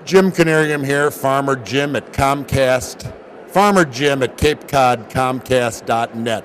Jim Canarium here, Farmer Jim at Comcast, Farmer Jim at Cape Cod Comcast.net.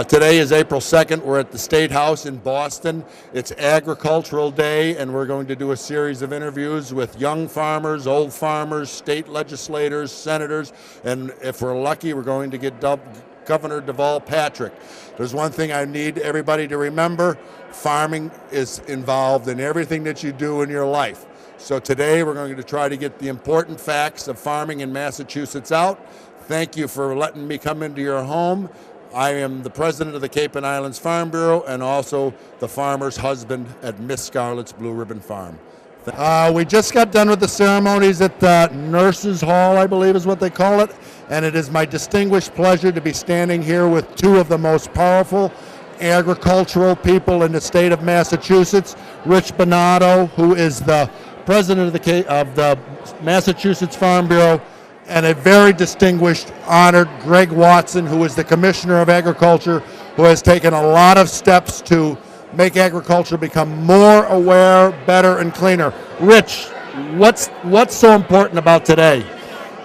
Today is April 2nd. We're at the State House in Boston. It's Agricultural Day, and we're going to do a series of interviews with young farmers, old farmers, state legislators, senators, and if we're lucky, we're going to get Governor Deval Patrick. There's one thing I need everybody to remember: farming is involved in everything that you do in your life. So today we're going to try to get the important facts of farming in Massachusetts out. Thank you for letting me come into your home. I am the president of the Cape and Islands Farm Bureau and also the farmer's husband at Miss Scarlett's Blue Ribbon Farm. We just got done with the ceremonies at the Nurses Hall, I believe is what they call it, and it is my distinguished pleasure to be standing here with two of the most powerful agricultural people in the state of Massachusetts. Rich Bonato, who is the president of the Massachusetts Farm Bureau, and a very distinguished, honored Greg Watson, who is the Commissioner of Agriculture, who has taken a lot of steps to make agriculture become more aware, better, and cleaner. Rich, what's so important about today?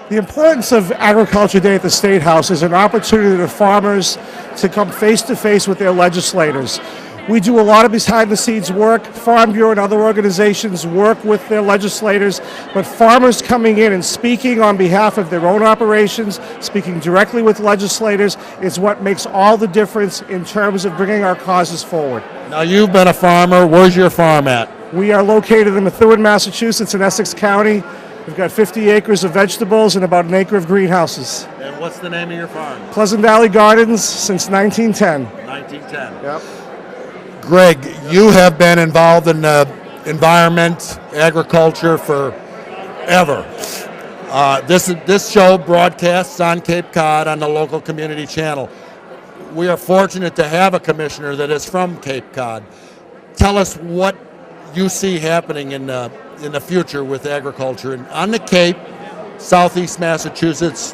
The importance of Agriculture Day at the State House is an opportunity for farmers to come face to face with their legislators. We do a lot of behind-the-scenes work. Farm Bureau and other organizations work with their legislators, but farmers coming in and speaking on behalf of their own operations, speaking directly with legislators, is what makes all the difference in terms of bringing our causes forward. Now, you've been a farmer. Where's your farm at? We are located in Methuen, Massachusetts, in Essex County. We've got 50 acres of vegetables and about an acre of greenhouses. And what's the name of your farm? Pleasant Valley Gardens since 1910. 1910. Yep. Greg, you have been involved in the environment, agriculture forever. This show broadcasts on Cape Cod on the local community channel. We are fortunate to have a commissioner that is from Cape Cod. Tell us what you see happening in the future with agriculture on the Cape, Southeast Massachusetts,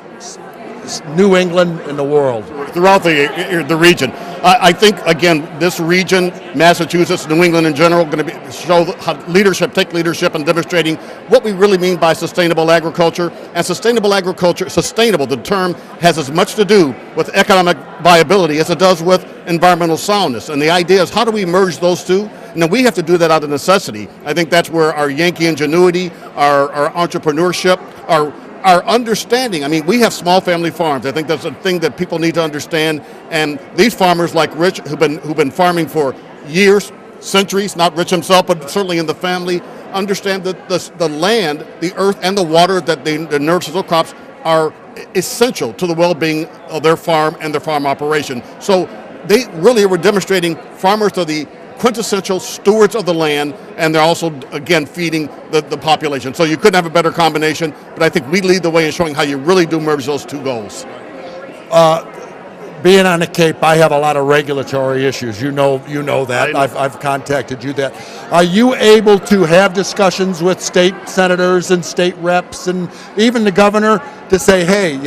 New England, and the world. Throughout the region. I think, again, this region, Massachusetts, New England in general, going to show how take leadership in demonstrating what we really mean by sustainable agriculture. And sustainable agriculture, sustainable, the term has as much to do with economic viability as it does with environmental soundness. And the idea is, how do we merge those two? Now, we have to do that out of necessity. I think that's where our Yankee ingenuity, our entrepreneurship, our understanding. I mean, we have small family farms. I think that's a thing that people need to understand. And these farmers like Rich, who've been farming for years, centuries, not Rich himself, but certainly in the family, understand that the land, the earth, and the water that they nurture those crops are essential to the well-being of their farm and their farm operation. So they really were demonstrating farmers are the quintessential stewards of the land, and they're also, again, feeding the population. So you couldn't have a better combination, but I think we lead the way in showing how you really do merge those two goals. Being on the Cape, I have a lot of regulatory issues. You know that. I've contacted you that. Are you able to have discussions with state senators and state reps and even the governor to say, hey,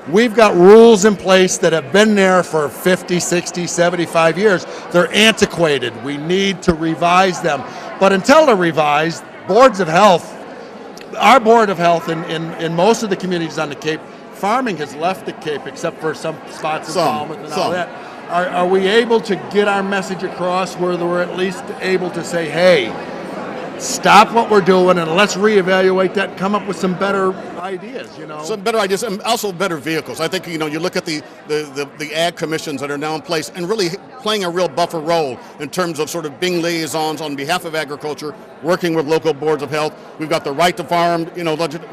we've got rules in place that have been there for 50, 60, 75 years. They're antiquated. We need to revise them. But until they're revised, boards of health, our board of health in most of the communities on the Cape, farming has left the Cape except for some spots in Falmouth and all that. Are we able to get our message across where we're at least able to say, hey, stop what we're doing and let's reevaluate that and come up with some better ideas, Some better ideas and also better vehicles. I think, you look at the ag commissions that are now in place and really playing a real buffer role in terms of sort of being liaisons on behalf of agriculture, working with local boards of health. We've got the right to farm,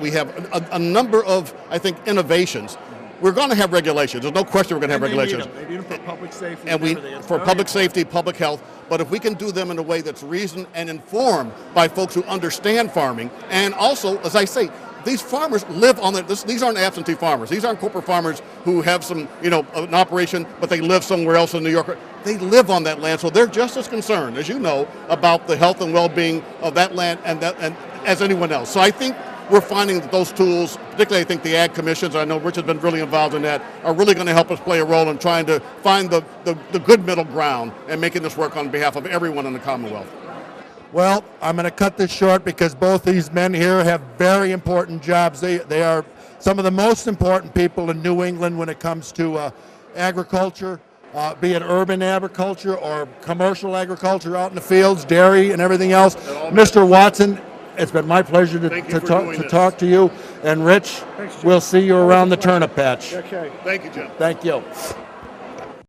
we have a number of, I think, innovations. We're going to have regulations. There's no question we're going to have regulations. They need them for public safety. And for public safety, public health. But if we can do them in a way that's reasoned and informed by folks who understand farming, and also, as I say, these farmers live on these aren't absentee farmers. These aren't corporate farmers who have some, an operation, but they live somewhere else in New York. They live on that land, so they're just as concerned, as you know, about the health and well-being of that land and as anyone else. So I think we're finding that those tools, particularly I think the ag commissions, I know Rich has been really involved in that, are really going to help us play a role in trying to find the good middle ground and making this work on behalf of everyone in the Commonwealth. Well, I'm going to cut this short because both these men here have very important jobs. They are some of the most important people in New England when it comes to agriculture, be it urban agriculture or commercial agriculture out in the fields, dairy and everything else. Mr. Watson, it's been my pleasure to talk to you. And Rich, we'll see you around the turnip patch. Okay. Thank you, Jim. Thank you.